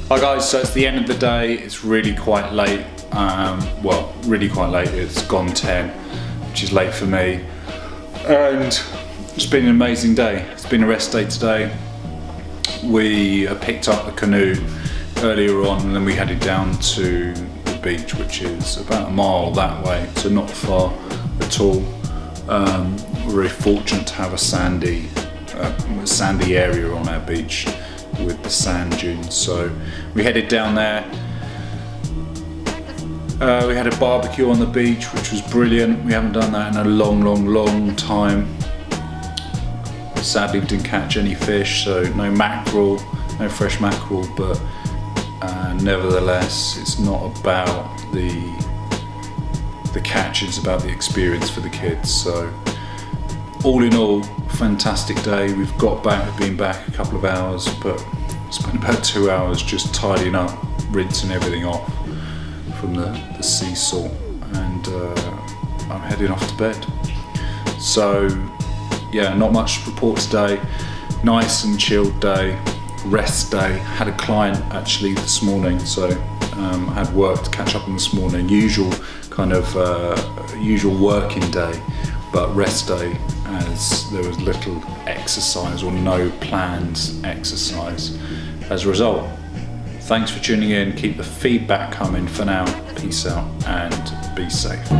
Hi guys, so it's the end of the day. It's really quite late. Well, really quite late. It's gone 10, which is late for me. And it's been an amazing day. It's been a rest day today. We picked up the canoe earlier on and then we headed down to the beach, which is about a mile that way, so not far at all. We're very fortunate to have a sandy area on our beach with the sand dunes, so we headed down there. We had a barbecue on the beach, which was brilliant. We haven't done that in a long time. Sadly we didn't catch any fish, so no mackerel, no fresh mackerel, but nevertheless it's not about the catch, it's about the experience for the kids. So all in all, fantastic day. We've been back a couple of hours, but spent about 2 hours just tidying up, rinsing everything off from the sea salt, and I'm heading off to bed. So yeah, not much to report today. Nice and chilled day, rest day. Had a client actually this morning, so I had work to catch up on this morning. Usual working day, but rest day, as there was little exercise or no planned exercise as a result. Thanks for tuning in. Keep the feedback coming. For now, peace out and be safe.